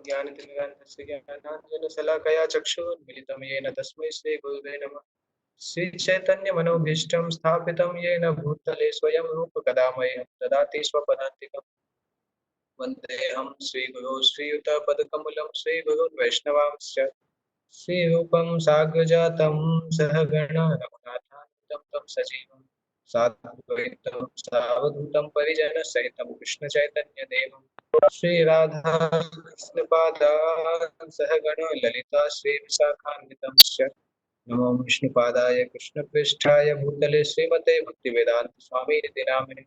ज्ञानतिमिरान्धस्य ज्ञानाञ्जनशलाकया चक्षुर्मिलितं येन तस्मै श्रीगुरुवे नमः। श्रीचैतन्यमनोभीष्टं स्थापितं येन भूतले स्वयं रूपकदा मह्यं ददाति स्वपदान्तिकम्। वन्देऽहं श्रीगुरो श्रीयुतपदकमलं श्रीगुरुन् वैष्णवांश्च श्रीरूपं साग्रजातं सहगण रघुनाथान्वितं तं सजीवं साद्वैतं सावधूतं परिजनसहितं कृष्णचैतन्यदेवं श्रीराधाकृष्णपादान् सहगण ललिता श्रीविशाखान्वितंश्च नमो विष्णुपादाय कृष्णपृष्ठाय भूतले श्रीमते भक्तिवेदांत स्वामी नामिने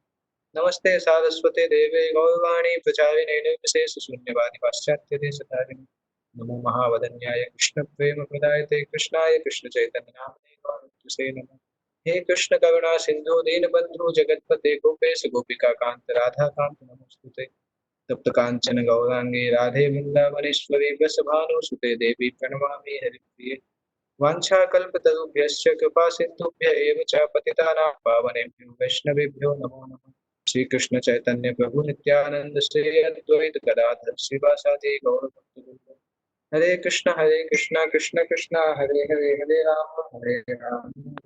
नमस्ते सारस्वते देवे गौरवाणी प्रचारिणे निर्विशेष शून्यवादी पाश्चात्य देशधारिणे नमो महावदन्याय कृष्ण प्रेम प्रदायते कृष्णाय कृष्ण चैतन्य नामने गौरवसे नमः। हे कृष्ण करुणा सिंधु दीनबंधु जगतपते गोपेश गोपिका कांत राधा कांत नमोस्तुते तप्त कांचन गौरांगी राधे वृंदावनेश्वरी वृषभानुसुते देवी प्रणमामि हरिप्रिये वाञ्छाकल्पतरुभ्यश्च कृपा सिन्धुभ्य एव च पतितानां पावनेभ्यो वैष्णवेभ्यो नमो नमः। श्री कृष्ण चैतन्य प्रभु नित्यानंद श्री अद्वैत गदाधर श्रीवासादि गौरभक्तवृंद हरे कृष्ण कृष्ण कृष्ण हरे हरे हरे राम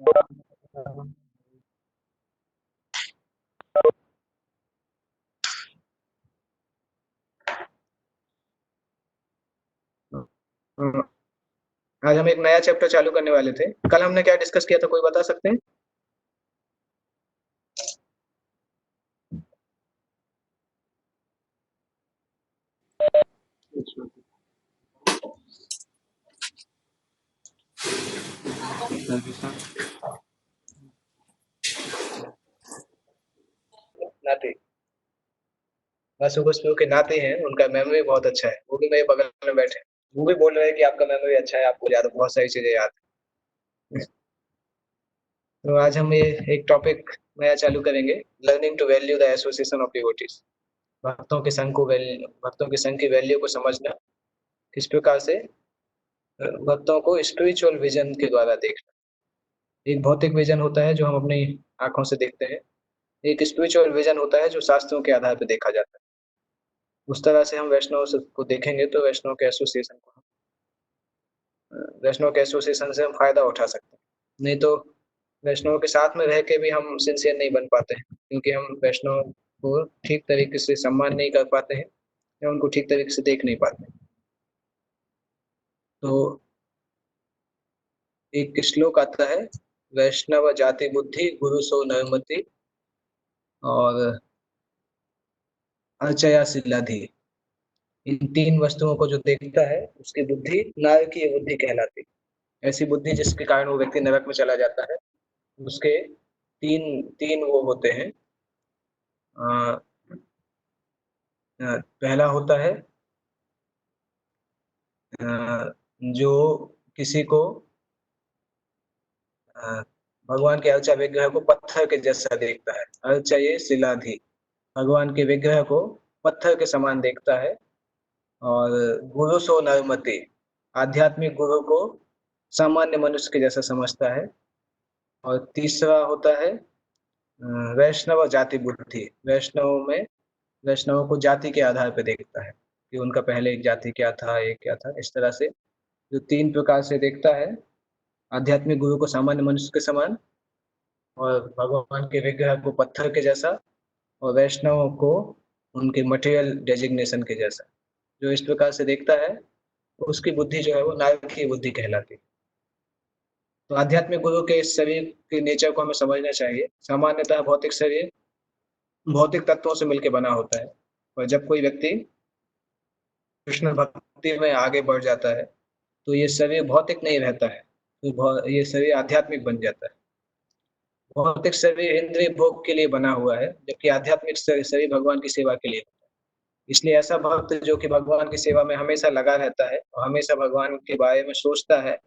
राम। आज हम एक नया चैप्टर चालू करने वाले थे। कल हमने क्या डिस्कस किया था, कोई बता सकते हैं? नाते सुबह के नाते हैं, उनका मेमोरी बहुत अच्छा है। वो भी मेरे बगल में बैठे हैं। वो भी बोल रहे हैं कि आपका मेमोरी अच्छा है, आपको याद बहुत सारी चीजें याद है। तो आज हम ये एक टॉपिक नया चालू करेंगे, learning to value the association of devotees. भक्तों के संघ की वैल्यू को समझना, किस प्रकार से भक्तों को स्पिरिचुअल विजन के द्वारा देखना। एक भौतिक विजन होता है जो हम अपनी आंखों से देखते हैं, एक स्पिरिचुअल विजन होता है जो शास्त्रों के आधार पर देखा जाता है। उस तरह से हम वैष्णव को देखेंगे तो वैष्णव के एसोसिएशन से हम फायदा उठा सकते हैं। नहीं तो वैष्णव के साथ में रह के भी हम सिंसियर नहीं बन पाते हैं, क्योंकि हम वैष्णव को ठीक तरीके से सम्मान नहीं कर पाते हैं या उनको ठीक तरीके से देख नहीं पाते। तो एक श्लोक आता है, वैष्णव जाति बुद्धि गुरु सो नरमति और अर्चया सिलाधि। इन तीन वस्तुओं को जो देखता है उसकी बुद्धि नारकीय बुद्धि कहलाती है। ऐसी बुद्धि जिसके कारण वो व्यक्ति नरक में चला जाता है। उसके तीन तीन वो होते हैं। पहला होता है जो किसी को भगवान के अर्चा विग्रह को पत्थर के जैसा देखता है। अर्चा ये शिलाधि, भगवान के विग्रह को पत्थर के समान देखता है। और गुरु सो नरमति, आध्यात्मिक गुरु को सामान्य मनुष्य के जैसा समझता है। और तीसरा होता है वैष्णव जाति बुद्धि, वैष्णव को जाति के आधार पर देखता है कि उनका पहले एक जाति क्या था, एक क्या था। इस तरह से जो तीन प्रकार से देखता है, आध्यात्मिक गुरु को सामान्य मनुष्य के समान, और भगवान के विग्रह को पत्थर के जैसा, और वैष्णव को उनके मटेरियल डेजिग्नेशन के जैसा। जो इस प्रकार से देखता है उसकी बुद्धि जो है वो नारकीय बुद्धि कहलाती है। तो आध्यात्मिक गुरु के इस शरीर के नेचर को हमें समझना चाहिए। सामान्यतः भौतिक शरीर भौतिक तत्वों से मिलकर बना होता है, और जब कोई व्यक्ति कृष्ण भक्ति में आगे बढ़ जाता है तो ये शरीर भौतिक नहीं रहता है, तो ये शरीर आध्यात्मिक बन जाता है। भौतिक शरीर इंद्रिय भोग के लिए बना हुआ है, जबकि आध्यात्मिक शरीर भगवान की सेवा के लिए होता है। इसलिए ऐसा भक्त जो कि भगवान की सेवा में हमेशा लगा रहता है और हमेशा भगवान के बारे में सोचता है,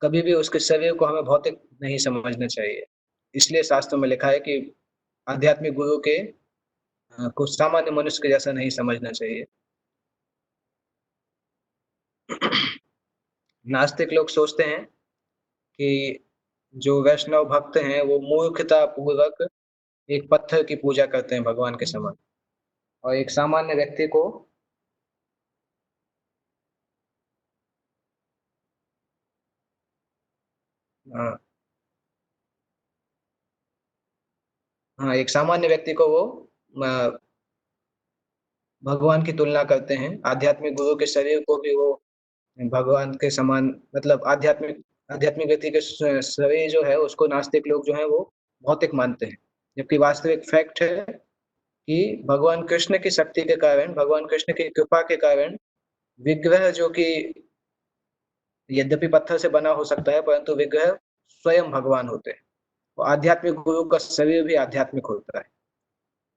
कभी भी उसके शरीर को हमें भौतिक नहीं समझना चाहिए। इसलिए शास्त्रों में लिखा है कि आध्यात्मिक गुरु के को सामान्य मनुष्य के जैसा नहीं समझना चाहिए। नास्तिक लोग सोचते हैं कि जो वैष्णव भक्त हैं वो मूर्खता पूर्वक एक पत्थर की पूजा करते हैं भगवान के समान, और एक सामान्य व्यक्ति को हाँ हाँ, एक सामान्य व्यक्ति को वो भगवान की तुलना करते हैं। आध्यात्मिक गुरु के शरीर को भी वो भगवान के समान, मतलब आध्यात्मिक आध्यात्मिक व्यक्ति के शरीर जो है उसको नास्तिक लोग जो है वो भौतिक मानते हैं। जबकि वास्तविक फैक्ट है कि भगवान कृष्ण की शक्ति के कारण, भगवान कृष्ण की कृपा के कारण विग्रह जो कि यद्यपि पत्थर से बना हो सकता है, परंतु विग्रह स्वयं भगवान होते हैं। और आध्यात्मिक गुरु का शरीर भी आध्यात्मिक होता है,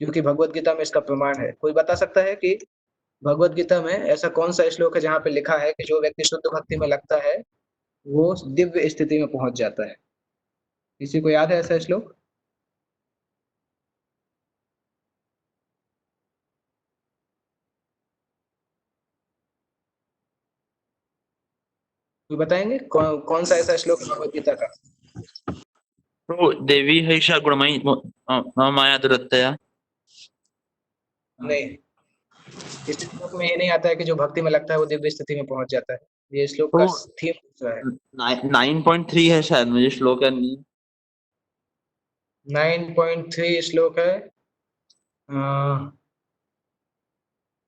क्योंकि भगवत गीता में इसका प्रमाण है। कोई बता सकता है कि भगवत गीता में ऐसा कौन सा श्लोक है जहाँ पे लिखा है कि जो व्यक्ति शुद्ध भक्ति में लगता है वो दिव्य स्थिति में पहुंच जाता है? किसी को याद है ऐसा श्लोक? कोई बताएंगे कौन कौन सा ऐसा श्लोक है भगवत गीता का? प्रभु देवी हईषा गुणमयी माया दुरत्यया। नहीं, इस श्लोक में ये नहीं आता है कि जो भक्ति में लगता है वो दिव्य स्थिति में पहुंच जाता है। ये श्लोक का तो थीम दूसरा है। 9.3 है शायद, मुझे श्लोक है नहीं। 9.3 श्लोक है। अ,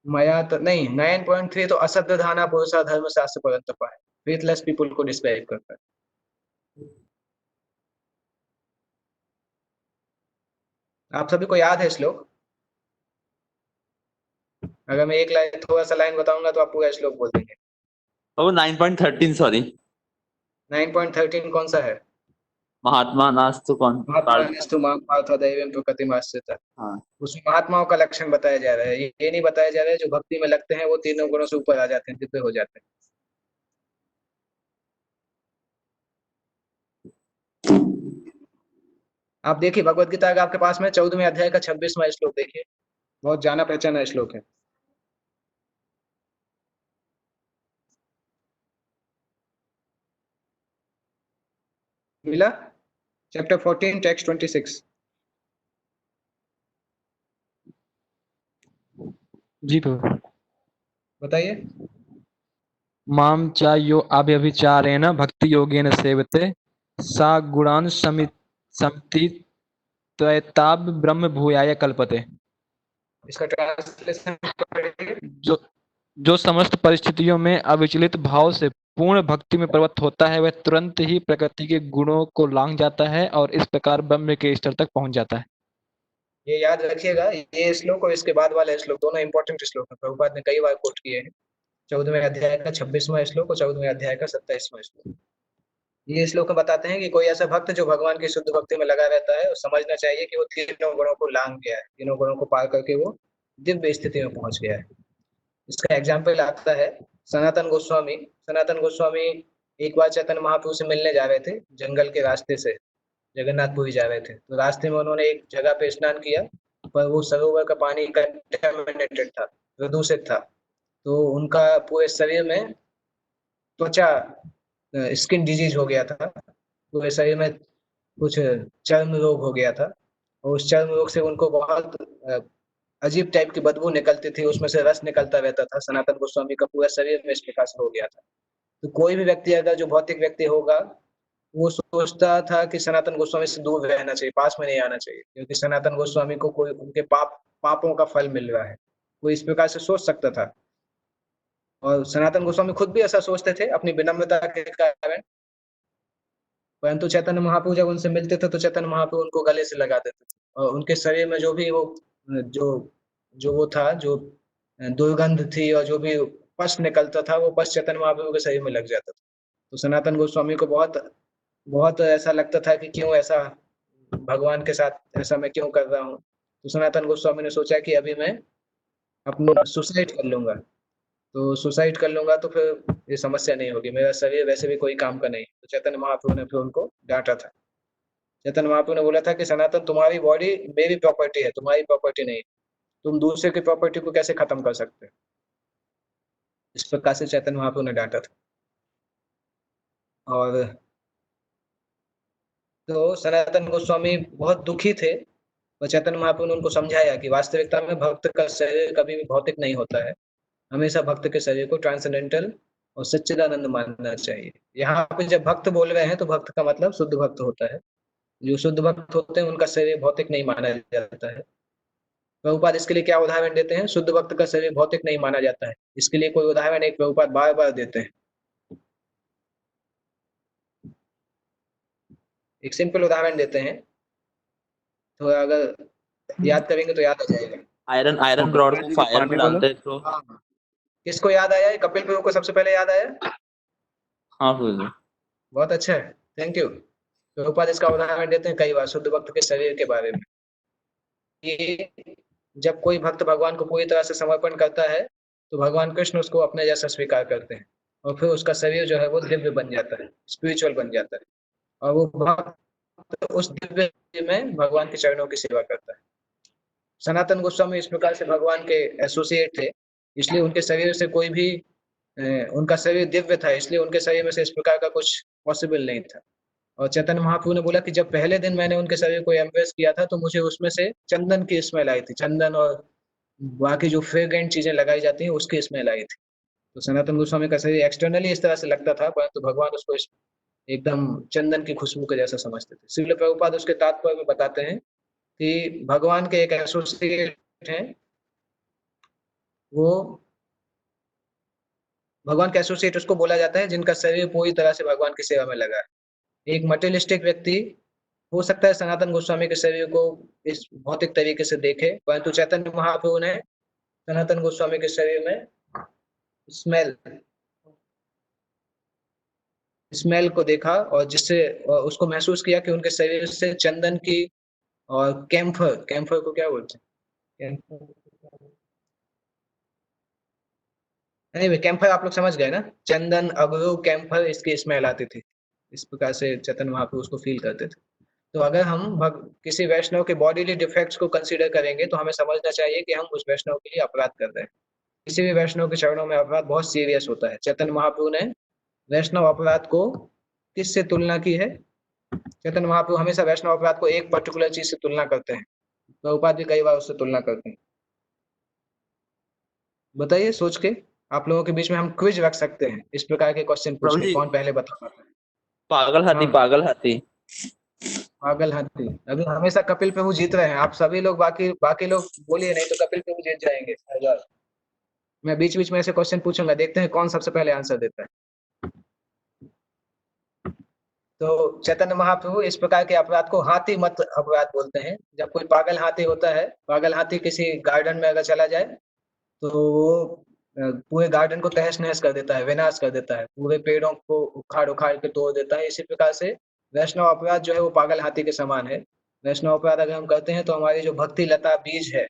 मया तो नहीं, 9.3 तो असद्धाना पुरुषा धर्म शास्त्र परंतपा है। फेथलेस पीपल को डिस्क्राइब करता है। आप सभी को याद है श्लोक? अगर मैं एक लाइन, थोड़ा सा लाइन बताऊंगा तो आप पूरा श्लोक बोल देंगे। वो 9.13, सॉरी। 9.13 कौन सा है? महात्मा नास्तु कौन महात्मा नस्तु मां पार्थ दैवं प्रकृतिमाश्रिता। हाँ। उसमें महात्माओं का लक्षण बताया जा रहा है। ये नहीं बताया जा रहा है जो भक्ति में लगते हैं वो तीनों गुणों से ऊपर आ जाते हैं, दिव्य हो जाते हैं। आप देखिए भगवत गीता अगर आपके पास में 14वें अध्याय का 26वां श्लोक देखिए, बहुत जाना पहचाना श्लोक है। मिला? Chapter 14 text 26। जी प्रभु। बताइए। माम चा यो अव्यभिचारेण भक्ति योगेन सेवते सा गुणान समिति त्वैताब ब्रह्म भूयाय कल्पते। इसका ट्रांसलेशन पढ़िए। जो जो समस्त परिस्थितियों में अविचलित भाव से पूर्ण भक्ति में प्रवृत्त होता है वह तुरंत ही प्रकृति के गुणों को लांघ जाता है और इस प्रकार ब्रह्म के स्तर तक पहुंच जाता है। ये याद रखिएगा, ये श्लोक और इसके बाद वाला श्लोक दोनों इंपॉर्टेंट श्लोक है, प्रभुपाद ने कई बार कोट किए हैं। 14वें अध्याय का 26वां श्लोक और 14वें अध्याय का 27वां श्लोक। ये श्लोक बताते हैं कि कोई ऐसा भक्त जो भगवान की शुद्ध भक्ति में लगा रहता है, वो समझना चाहिए कि वो तीनों गुणों को लांघ गया है, तीनों गुणों को पार करके वो दिव्य स्थिति में पहुंच गया है। इसका एग्जाम्पल आता है सनातन गोस्वामी। सनातन गोस्वामी एक बार चैतन्य महाप्रभु से मिलने जा रहे थे, जंगल के रास्ते से जगन्नाथपुरी जा रहे थे। तो रास्ते में उन्होंने एक जगह पे स्नान किया, पर वो सरोवर का पानी कंटेमिनेटेड था, प्रदूषित था। तो उनका पूरे शरीर में त्वचा, स्किन डिजीज हो गया था। पूरे शरीर में कुछ चर्म रोग हो गया था, और उस चर्म रोग से उनको बहुत अजीब टाइप की बदबू निकलती थी, उसमें से रस निकलता रहता था। सनातन गोस्वामी का पूरा शरीर में इस प्रकार से हो गया था। तो कोई भी व्यक्ति अगर जो भौतिक व्यक्ति होगा, वो सोचता था कि सनातन गोस्वामी से दूर रहना चाहिए, पास में नहीं आना चाहिए, क्योंकि सनातन गोस्वामी को कोई उनके पापों का फल मिल रहा है। वो इस प्रकार से सोच सकता था। और सनातन गोस्वामी खुद भी ऐसा सोचते थे अपनी विनम्रता के कारण। परंतु चैतन्य महाप्रभु जब उनसे मिलते थे तो चैतन्य महाप्रभु उनको गले से लगा देते थे, और उनके शरीर में जो भी वो जो जो वो था, जो दुर्गंध थी और जो भी पश निकलता था, वो पश चैतन्य महाप्रभु के शरीर में लग जाता था। तो सनातन गोस्वामी को बहुत बहुत ऐसा लगता था कि क्यों ऐसा, भगवान के साथ ऐसा मैं क्यों कर रहा हूँ। तो सनातन गोस्वामी ने सोचा कि अभी मैं अपना सुसाइड कर लूंगा। तो सुसाइड कर लूंगा तो फिर ये समस्या नहीं होगी, मेरा शरीर वैसे भी कोई काम का नहीं। तो चैतन्य महाप्रभु ने फिर उनको डांटा था। चैतन्य महाप्रभु ने बोला था कि सनातन, तुम्हारी बॉडी मेरी प्रॉपर्टी है, तुम्हारी प्रॉपर्टी नहीं। तुम दूसरे की प्रॉपर्टी को कैसे खत्म कर सकते हो? इस प्रकार से चैतन्य महाप्रभु ने डांटा था। और तो सनातन गोस्वामी बहुत दुखी थे। और चैतन्य महाप्रभु ने उनको समझाया कि वास्तविकता में भक्त का शरीर कभी भी भौतिक नहीं होता है। हमेशा भक्त के शरीर को ट्रांसेंडेंटल और सच्चिदानंद मानना चाहिए। यहाँ पे जब भक्त बोल रहे हैं तो भक्त का मतलब शुद्ध भक्त होता है। जो शुद्ध भक्त होते हैं उनका शरीर भौतिक नहीं माना जाता है। प्रभुपाद इसके लिए क्या उदाहरण देते हैं? शुद्ध भक्त का शरीर भौतिक नहीं माना जाता है। इसके लिए कोई उदाहरण एक प्रभुपाद बार बार देते हैं। एक सिंपल उदाहरण देते हैं, तो अगर याद करेंगे तो याद आ जाएगा। आयरन आयरन रॉड को फायर में डालते हैं तो। हाँ, किसको याद आया? कपिल प्रभु को सबसे पहले याद आया। हाँ गुरुजी। बहुत अच्छा है, थैंक यू। प्रभुपाद इसका उदाहरण देते हैं कई बार शुद्ध भक्त के शरीर के बारे में। ये जब कोई भक्त भगवान को पूरी तरह से समर्पण करता है तो भगवान कृष्ण उसको अपने जैसा स्वीकार करते हैं और फिर उसका शरीर जो है वो दिव्य बन जाता है, स्पिरिचुअल बन जाता है, और वो भक्त उस दिव्य में भगवान के चरणों की सेवा करता है। सनातन गोस्वामी इस प्रकार से भगवान के एसोसिएट थे, इसलिए उनके शरीर से कोई भी उनका शरीर दिव्य था, इसलिए उनके शरीर में से इस प्रकार का कुछ पॉसिबल नहीं था। और चैतन्य महाप्रभु ने बोला कि जब पहले दिन मैंने उनके शरीर को एम्ब्रेस किया था तो मुझे उसमें से चंदन की स्मेल आई थी, चंदन और बाकी जो फ्रेग्रेंट चीजें लगाई जाती हैं उसकी स्मेल आई थी। तो सनातन गोस्वामी का शरीर एक्सटर्नली इस तरह से लगता था, परंतु भगवान उसको एकदम चंदन की खुशबू के जैसा समझते थे। श्रील प्रभुपाद उसके तात्पर्य में बताते हैं कि भगवान के एक एसोसिएट हैं, वो भगवान का एसोसिएट उसको बोला जाता है जिनका शरीर पूरी तरह से भगवान की सेवा में लगा है। एक मटेरियलिस्टिक व्यक्ति हो सकता है सनातन गोस्वामी के शरीर को इस भौतिक तरीके से देखे, परंतु चैतन्य महाप्रभु ने सनातन गोस्वामी के शरीर में स्मेल स्मेल को देखा और जिससे उसको महसूस किया कि उनके शरीर से चंदन की और कैम्फर कैम्फर को क्या बोलते हैं, कैम्फर आप लोग समझ गए ना, चंदन अगरू कैम्फर, इसकी स्मेल आती थी। इस प्रकार से चैतन्य महाप्रभु उसको फील करते थे। तो अगर हम किसी वैष्णव के बॉडीली डिफेक्ट्स को कंसीडर करेंगे तो हमें समझना चाहिए कि हम उस वैष्णव के लिए अपराध कर रहे हैं। किसी भी वैष्णव के चरणों में अपराध बहुत सीरियस होता है। चैतन्य महाप्रभु ने वैष्णव अपराध को किससे तुलना की है? चैतन्य महाप्रभु हमेशा वैष्णव अपराध को एक पर्टिकुलर चीज से तुलना करते हैं। प्रभुपाद भी कई बार उससे तुलना करते हैं। बताइए सोच के, आप लोगों के बीच में हम क्विज रख सकते हैं, इस प्रकार के क्वेश्चन पूछ के कौन पहले बता पाता है। पागल हाथी हाँ। पागल हाथी। पागल हाथी। अभी हमेशा कपिल प्रभु जीत रहे हैं, आप सभी लोग बाकी लोग बोलिए, नहीं तो कपिल प्रभु जीत जाएंगे। मैं बीच बीच में ऐसे क्वेश्चन पूछूंगा, देखते हैं कौन सबसे पहले आंसर देता है। तो चैतन्य महाप्रभु इस प्रकार के अपराध को हाथी मत अपराध बोलते हैं। जब कोई पागल हाथी होता है, पागल हाथी किसी गार्डन में अगर चला जाए तो वो पूरे गार्डन को तहस नहस कर देता है, विनाश कर देता है, पूरे पेड़ों को उखाड़ उखाड़ के तोड़ देता है। इसी प्रकार से वैष्णव अपराध जो है वो पागल हाथी के समान है। वैष्णव अपराध अगर हम करते हैं तो हमारी जो भक्ति लता बीज है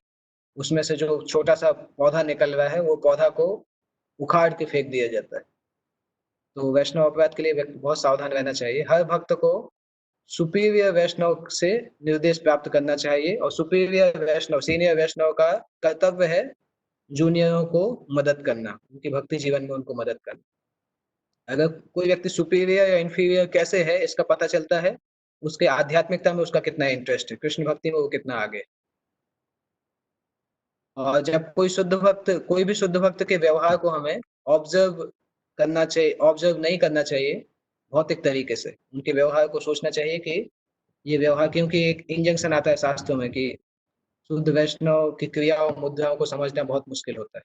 उसमें से जो छोटा सा पौधा निकल रहा है वो पौधा को उखाड़ के फेंक दिया जाता है। तो वैष्णव अपराध के लिए व्यक्ति बहुत सावधान रहना चाहिए। हर भक्त को सुपीरियर वैष्णव से निर्देश प्राप्त करना चाहिए, और सुपीरियर वैष्णव सीनियर वैष्णव का कर्तव्य है जूनियरों को मदद करना, उनकी भक्ति जीवन में उनको मदद करना। अगर कोई व्यक्ति सुपीरियर या इंफीरियर कैसे है इसका पता चलता है उसके आध्यात्मिकता में उसका कितना इंटरेस्ट है, कृष्ण भक्ति में वो कितना आगे। और जब कोई भी शुद्ध भक्त के व्यवहार को हमें ऑब्जर्व करना चाहिए, ऑब्जर्व नहीं करना चाहिए भौतिक तरीके से। उनके व्यवहार को सोचना चाहिए कि ये व्यवहार, क्योंकि एक इंजंक्शन आता है शास्त्रों में कि शुद्ध वैष्णव की क्रियाओं मुद्राओं को समझना बहुत मुश्किल होता है।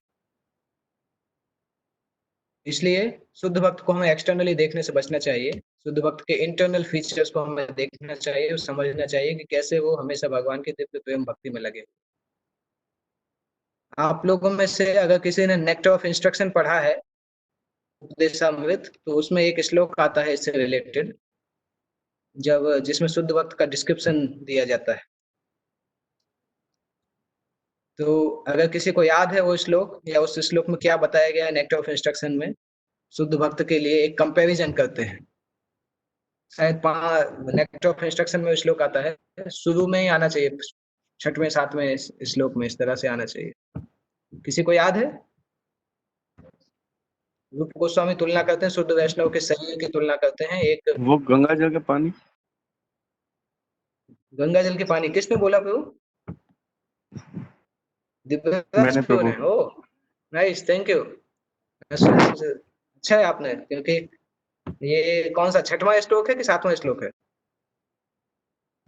इसलिए शुद्ध भक्त को हमें एक्सटर्नली देखने से बचना चाहिए। शुद्ध भक्त के इंटरनल फीचर्स को हमें देखना चाहिए और समझना चाहिए कि कैसे वो हमेशा भगवान की दिव्य प्रेम भक्ति में लगे। आप लोगों में से अगर किसी ने नेक्टर ऑफ इंस्ट्रक्शन पढ़ा है, उपदेशामृत, तो उसमें एक श्लोक आता है इससे रिलेटेड, जिसमें शुद्ध भक्त का डिस्क्रिप्शन दिया जाता है। तो अगर किसी को याद है वो श्लोक, या उस श्लोक में क्या बताया गया है नेक्टर ऑफ इंस्ट्रक्शन में, शुद्ध भक्त के लिए एक कंपैरिजन करते हैं। शायद नेक्टर ऑफ इंस्ट्रक्शन में श्लोक आता है, शुरू में ही आना चाहिए, 6वें 7वें श्लोक में इस तरह से आना चाहिए। किसी को याद है? रूप गोस्वामी तुलना करते हैं शुद्ध वैष्णव के शरीर की तुलना करते हैं। एक वो गंगा जल के पानी, गंगा जल के पानी किसने बोला प्रभु? दिव्यराज मैंने प्रभु ने। प्रभु। ओ नाइस, थैंक यू। अच्छा अच्छा है आपने, क्योंकि ये कौन सा 6वां श्लोक है कि 7वां श्लोक है?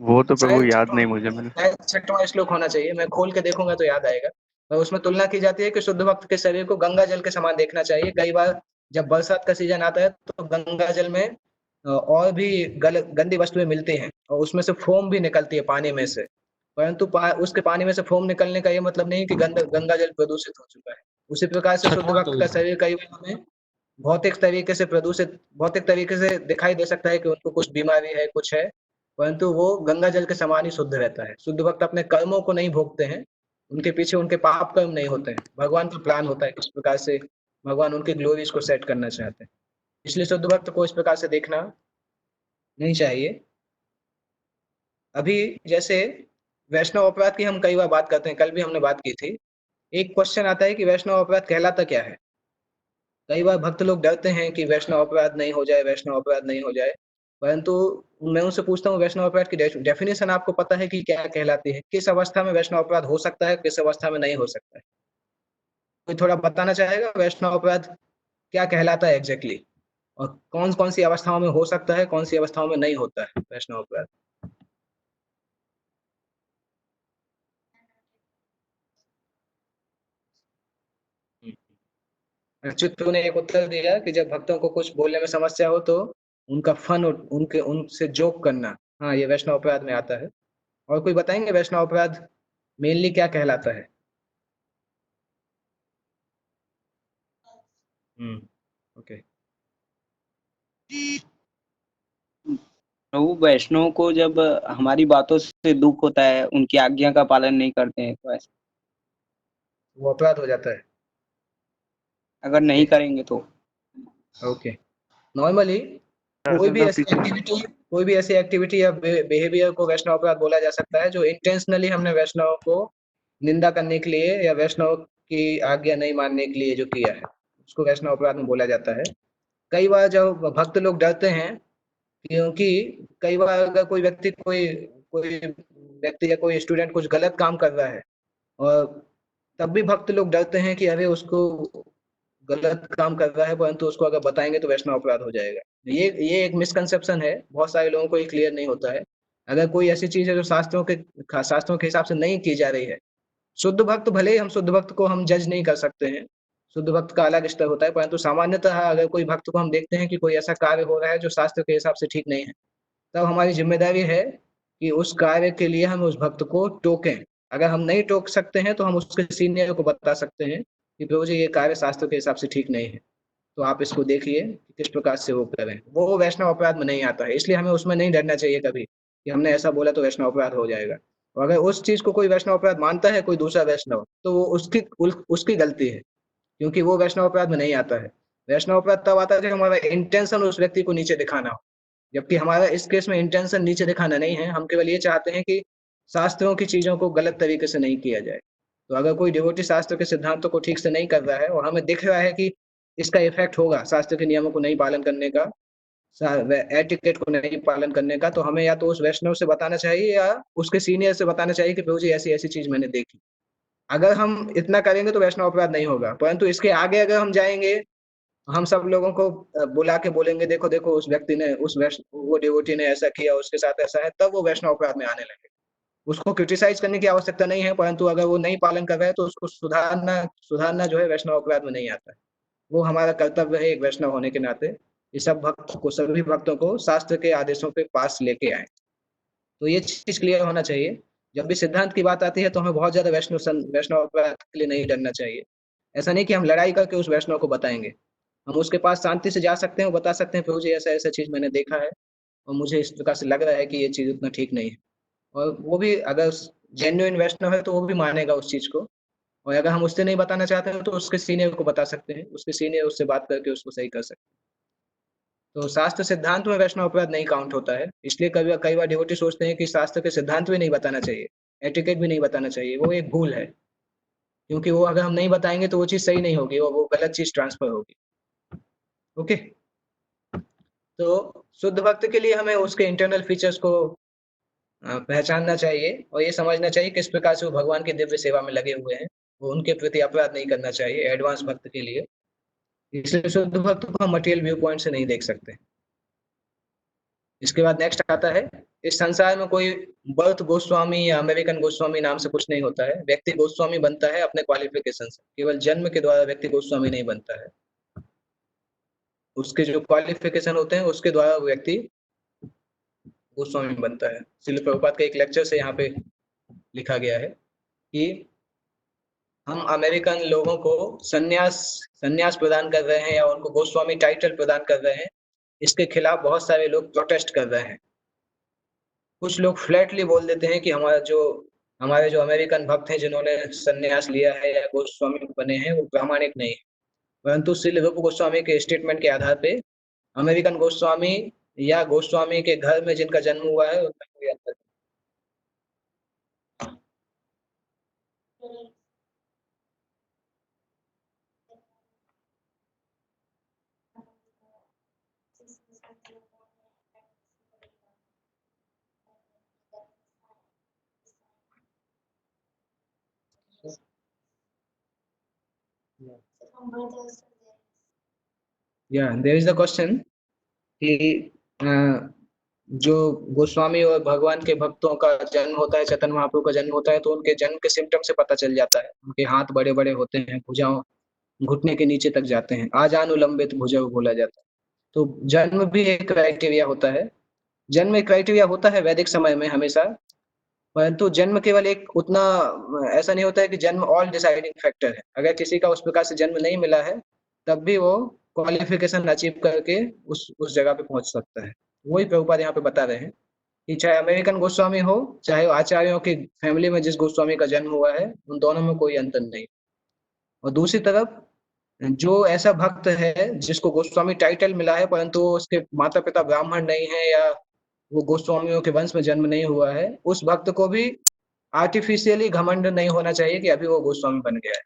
वो तो प्रभु शायद याद 6वां, नहीं मुझे। मैंने शायद 6वां श्लोक होना चाहिए, मैं खोल के देखूंगा तो याद आएगा। और उसमें तुलना की जाती है कि शुद्ध भक्त के शरीर को गंगा जल के समान देखना चाहिए। कई बार जब बरसात का सीजन आता है तो गंगा जल में और भी गंदी वस्तुएं मिलती हैं और उसमें से फोम भी निकलती है पानी में से। परंतु उसके पानी में से फोम निकलने का ये मतलब नहीं कि गंगा जल प्रदूषित हो चुका है। उसी प्रकार से शुद्ध छठवां भक्त का श्लोक। शरीर कई बार हमें भौतिक तरीके से दिखाई दे सकता है कि उनको कुछ बीमारी है, कुछ है, परंतु वो गंगा जल के समान ही शुद्ध रहता है। शुद्ध भक्त अपने कर्मों को नहीं भोगते हैं, उनके पीछे उनके पाप कर्म नहीं होते हैं, भगवान का प्लान होता है किस प्रकार से भगवान उनकी ग्लोरीज को सेट करना चाहते हैं। इसलिए शुद्ध भक्त को इस प्रकार से देखना नहीं चाहिए। अभी जैसे वैष्णव अपराध की हम कई बार बात करते हैं, कल भी हमने बात की थी। एक क्वेश्चन आता है कि वैष्णव अपराध कहलाता क्या है। कई बार भक्त लोग डरते हैं कि वैष्णव अपराध नहीं हो जाए, वैष्णव अपराध नहीं हो जाए, परंतु मैं उनसे पूछता हूँ वैष्णव अपराध की डेफिनेशन आपको पता है कि क्या कहलाती है? किस अवस्था में वैष्णव अपराध हो सकता है, किस अवस्था में नहीं हो सकता है? कोई थोड़ा बताना चाहेगा वैष्णव अपराध क्या कहलाता है एग्जैक्टली, और कौन कौन सी अवस्थाओं में हो सकता है, कौन सी अवस्थाओं में नहीं होता है वैष्णव अपराध? अच्युत प्रभु ने एक उत्तर दिया कि जब भक्तों को कुछ बोलने में समस्या हो तो उनका उनके उनसे जोक करना, हाँ, ये वैष्णव अपराध में आता है। और कोई बताएंगे वैष्णव अपराध मेनली क्या कहलाता है? ओके। प्रभु वैष्णव को जब हमारी बातों से दुख होता है, उनकी आज्ञा का पालन नहीं करते हैं, तो ऐसा वो अपराध हो जाता है। अगर नहीं करेंगे तो ओके। नॉर्मली कोई भी ऐसी पीछे एक्टिविटी कोई भी ऐसी एक्टिविटी या बिहेवियर को वैष्णव अपराध बोला जा सकता है जो इंटेंशनली हमने वैष्णव को निंदा करने के लिए या वैष्णव की आज्ञा नहीं मानने के लिए जो किया है, उसको वैष्णव अपराध में बोला जाता है। कई बार जब भक्त लोग डरते हैं, क्योंकि कई बार अगर कोई कोई व्यक्ति या कोई स्टूडेंट कुछ गलत काम कर रहा है और तब भी भक्त लोग डरते हैं कि अरे उसको गलत काम कर रहा है, परंतु उसको अगर बताएंगे तो वैष्णव अपराध हो जाएगा। ये एक मिसकंसेप्शन है, बहुत सारे लोगों को ये क्लियर नहीं होता है। अगर कोई ऐसी चीज है जो शास्त्रों के हिसाब से नहीं की जा रही है, शुद्ध भक्त भले ही हम शुद्ध भक्त को हम जज नहीं कर सकते हैं, शुद्ध भक्त का अलग स्तर होता है, परंतु सामान्यतः अगर कोई भक्त को हम देखते हैं कि कोई ऐसा कार्य हो रहा है जो शास्त्र के हिसाब से ठीक नहीं है, तब हमारी जिम्मेदारी है कि उस कार्य के लिए हम उस भक्त को टोकें। अगर हम नहीं टोक सकते हैं तो हम उसके सीनियर को बता सकते हैं कि प्रभु जी ये कार्य शास्त्र के हिसाब से ठीक नहीं है, तो आप इसको देखिए कि किस प्रकार से वो करें। वो वैष्णव अपराध में नहीं आता है, इसलिए हमें उसमें नहीं डरना चाहिए कभी कि हमने ऐसा बोला तो वैष्णव अपराध हो जाएगा। और अगर उस चीज को कोई वैष्णव अपराध मानता है, कोई दूसरा वैष्णव, तो वो उसकी गलती है, क्योंकि वो वैष्णव अपराध में नहीं आता है। वैष्णव अपराध तब आता है जब हमारा इंटेंशन उस व्यक्ति को नीचे दिखाना हो, जबकि हमारा इस केस में इंटेंशन नीचे दिखाना नहीं है, हम केवल ये चाहते हैं कि शास्त्रों की चीजों को गलत तरीके से नहीं किया जाए। तो अगर कोई डिवोटी शास्त्र के सिद्धांतों को ठीक से नहीं कर रहा है और हमें दिख रहा है कि इसका इफेक्ट होगा शास्त्र के नियमों को नहीं पालन करने का, एटिकेट को नहीं पालन करने का, तो हमें या तो उस वैष्णव से बताना चाहिए या उसके सीनियर से बताना चाहिए कि प्रभु जी ऐसी ऐसी चीज मैंने देखी। अगर हम इतना करेंगे तो वैष्णव अपराध नहीं होगा, परंतु इसके आगे अगर हम जाएंगे, हम सब लोगों को बुला के बोलेंगे देखो देखो उस व्यक्ति ने वो डिवोटी ने ऐसा किया, उसके साथ ऐसा है, तब वो वैष्णव अपराध में आने लगे। उसको क्रिटिसाइज करने की आवश्यकता नहीं है, परंतु अगर वो नहीं पालन कर रहा है तो उसको सुधारना सुधारना जो है वैष्णव अपराध में नहीं आता है। वो हमारा कर्तव्य है एक वैष्णव होने के नाते, ये सभी भक्तों को शास्त्र के आदेशों के पास लेके आए। तो ये चीज क्लियर होना चाहिए। जब भी सिद्धांत की बात आती है तो हमें बहुत ज्यादा वैष्णव अपराध के लिए नहीं डरना चाहिए। ऐसा नहीं कि हम लड़ाई करके उस वैष्णव को बताएंगे, हम उसके पास शांति से जा सकते हैं, वो बता सकते हैं प्रभु जी ऐसा ऐसा चीज मैंने देखा है और मुझे इस प्रकार से लग रहा है कि ये चीज उतना ठीक नहीं है। और वो भी अगर जेन्युइन वैष्णव है तो वो भी मानेगा उस चीज को। और अगर हम उससे नहीं बताना चाहते हैं तो उसके सीनियर को बता सकते हैं, उसके सीनियर उससे बात करके उसको सही कर सकते हैं। तो शास्त्र सिद्धांत में वैष्णव अपराध नहीं काउंट होता है, इसलिए कई बार डिवोटी सोचते हैं कि शास्त्र के सिद्धांत भी नहीं बताना चाहिए, एटिकेट भी नहीं बताना चाहिए। वो एक भूल है, क्योंकि वो अगर हम नहीं बताएंगे तो वो चीज सही नहीं होगी और वो गलत चीज ट्रांसफर होगी। ओके। तो शुद्ध भक्त के लिए हमें उसके इंटरनल फीचर्स को पहचानना चाहिए और ये समझना चाहिए किस प्रकार से वो भगवान की दिव्य सेवा में लगे हुए हैं। वो उनके प्रति अपराध नहीं करना चाहिए एडवांस भक्त के लिए। इसलिए शुद्ध भक्त को हम मटेरियल व्यू पॉइंट से नहीं देख सकते। इसके बाद नेक्स्ट आता है, इस संसार में कोई बर्थ गोस्वामी या अमेरिकन गोस्वामी नाम से कुछ नहीं होता है। व्यक्ति गोस्वामी बनता है अपने क्वालिफिकेशन से, केवल जन्म के द्वारा व्यक्ति गोस्वामी नहीं बनता है। उसके जो क्वालिफिकेशन होते हैं उसके द्वारा वो व्यक्ति गोस्वामी बनता है। श्रील प्रभुपाद के एक लेक्चर से यहाँ पे लिखा गया है कि हम अमेरिकन लोगों को संन्यास प्रदान कर रहे हैं या उनको गोस्वामी टाइटल प्रदान कर रहे हैं, इसके खिलाफ बहुत सारे लोग प्रोटेस्ट कर रहे हैं। कुछ लोग फ्लैटली बोल देते हैं कि हमारे जो अमेरिकन भक्त हैं जिन्होंने संन्यास लिया है या गोस्वामी बने हैं वो प्रामाणिक नहीं है। परंतु श्री रूप गोस्वामी के स्टेटमेंट के आधार पे अमेरिकन गोस्वामी या गोस्वामी के घर में जिनका जन्म हुआ है उनमें कोई अंतर नहीं। देयर इज द क्वेश्चन कि जो गोस्वामी और भगवान के भक्तों का जन्म होता है, चैतन्य महाप्रभु का जन्म होता है, तो उनके जन्म के सिम्टम से पता चल जाता है। उनके हाथ बड़े बड़े होते हैं, भुजाओं घुटने के नीचे तक जाते हैं, आजानुलंबित भुजौ बोला जाता है। तो जन्म भी एक क्राइटेरिया होता है। जन्म एक क्राइटेरिया होता है वैदिक समय में हमेशा, परंतु जन्म केवल एक उतना ऐसा नहीं होता है कि जन्म ऑल डिसाइडिंग फैक्टर है। अगर किसी का उस प्रकार से जन्म नहीं मिला है तब भी वो क्वालिफिकेशन अचीव करके उस जगह पे पहुंच सकता है। वही प्रभुपाद यहाँ पे बता रहे हैं कि चाहे अमेरिकन गोस्वामी हो, चाहे आचार्यों की फैमिली में जिस गोस्वामी का जन्म हुआ है, उन दोनों में कोई अंतर नहीं। और दूसरी तरफ जो ऐसा भक्त है जिसको गोस्वामी टाइटल मिला है परंतु उसके माता पिता ब्राह्मण नहीं है या वो गोस्वामियों के वंश में जन्म नहीं हुआ है, उस भक्त को भी आर्टिफिशियली घमंड नहीं होना चाहिए कि अभी वो गोस्वामी बन गया है।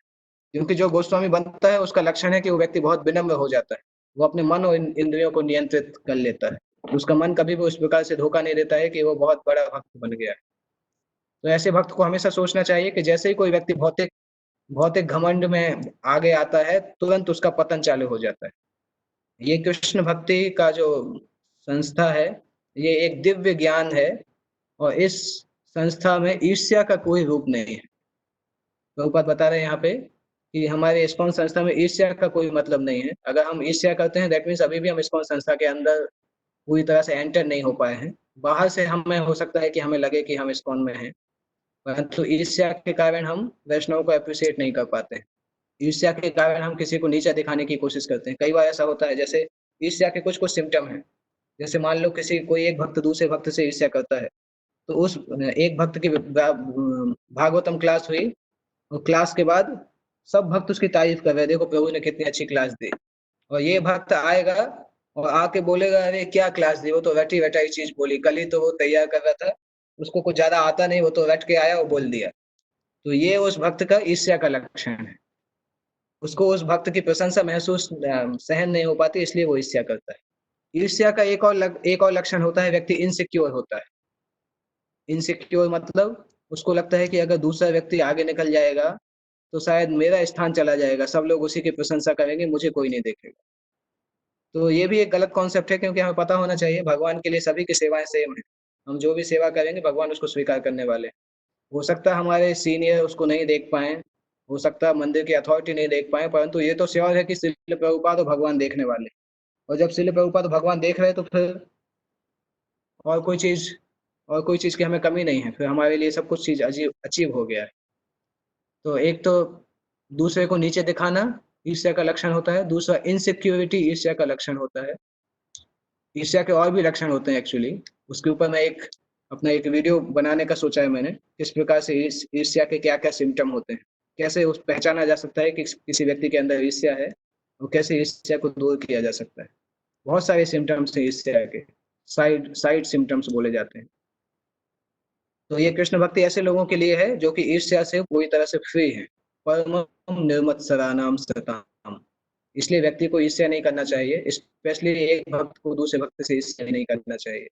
क्योंकि जो गोस्वामी बनता है उसका लक्षण है कि वो व्यक्ति बहुत विनम्र हो जाता है, वो अपने मन और इंद्रियों को नियंत्रित कर लेता है। उसका मन कभी भी उस प्रकार से धोखा नहीं देता है कि वो बहुत बड़ा भक्त बन गया है। तो ऐसे भक्त को हमेशा सोचना चाहिए कि जैसे ही कोई व्यक्ति भौतिक भौतिक घमंड में आगे आता है तुरंत उसका पतन चालू हो जाता है। ये कृष्ण भक्ति का जो संस्था है ये एक दिव्य ज्ञान है और इस संस्था में ईर्ष्या का कोई रूप नहीं है। प्रभुपाद बता रहे हैं यहाँ पे कि हमारे इस्कॉन संस्था में ईर्ष्या का कोई मतलब नहीं है। अगर हम ईर्ष्या करते हैं दैट मीन्स अभी भी हम इस्कॉन संस्था के अंदर पूरी तरह से एंटर नहीं हो पाए हैं। बाहर से हमें हो सकता है कि हमें लगे कि हम इस्कॉन में हैं, परंतु ईर्ष्या के कारण हम वैष्णव को अप्रिशिएट नहीं कर पाते हैं। ईर्ष्या के कारण हम किसी को नीचा दिखाने की कोशिश करते हैं। कई बार ऐसा होता है, जैसे ईर्ष्या के कुछ कुछ सिम्टम हैं। जैसे मान लो कोई एक भक्त दूसरे भक्त से ईर्ष्या करता है, तो उस एक भक्त की भागवतम क्लास हुई और क्लास के बाद सब भक्त उसकी तारीफ कर रहे हैं, देखो प्रभु ने कितनी अच्छी क्लास दी। और ये भक्त आएगा और आके बोलेगा अरे क्या क्लास दी, वो तो रटी रटाई चीज बोली, कल ही तो वो तैयार कर रहा था, उसको कुछ ज्यादा आता नहीं, वो तो रट के आया और बोल दिया। तो ये उस भक्त का ईर्ष्या का लक्षण है। उसको उस भक्त की प्रशंसा महसूस सहन नहीं हो पाती, इसलिए वो ईर्ष्या करता है। ईर्ष्या का एक और लक्षण होता है, व्यक्ति इनसिक्योर होता है। इनसिक्योर मतलब उसको लगता है कि अगर दूसरा व्यक्ति आगे निकल जाएगा तो शायद मेरा स्थान चला जाएगा, सब लोग उसी की प्रशंसा करेंगे, मुझे कोई नहीं देखेगा। तो ये भी एक गलत कॉन्सेप्ट है, क्योंकि हमें पता होना चाहिए भगवान के लिए सभी की सेवाएं सेम है। हम जो भी सेवा करेंगे भगवान उसको स्वीकार करने वाले हैं। हो सकता है हमारे सीनियर उसको नहीं देख पाए, हो सकता है मंदिर की अथॉरिटी नहीं देख पाए, परंतु ये तो श्योर है कि श्रील प्रभुपाद और भगवान देखने वाले हैं। और जब श्रील प्रभुपाद और भगवान देख रहे हैं तो फिर और कोई चीज और कोई चीज की हमें कमी नहीं है, फिर हमारे लिए सब कुछ चीज अचीव हो गया है। तो एक तो दूसरे को नीचे दिखाना ईर्ष्या का लक्षण होता है, दूसरा इनसिक्योरिटी ईर्ष्या का लक्षण होता है। ईर्ष्या के और भी लक्षण होते हैं एक्चुअली, उसके ऊपर मैं अपना एक वीडियो बनाने का सोचा है मैंने, किस प्रकार से ईर्ष्या के क्या क्या सिम्टम होते हैं, कैसे उस पहचाना जा सकता है कि किसी व्यक्ति के अंदर ईर्ष्या है और कैसे ईर्ष्या को दूर किया जा सकता है। बहुत सारे सिम्टम्स हैं ईर्ष्या के, साइड सिम्टम्स बोले जाते हैं। तो ये कृष्ण भक्ति ऐसे लोगों के लिए है जो कि ईर्ष्या से पूरी तरह से फ्री है। परमं निर्मत्सराणाम सताम, इसलिए व्यक्ति को ईर्ष्या नहीं करना चाहिए, स्पेशली एक भक्त को दूसरे भक्त से ईर्ष्या नहीं करना चाहिए।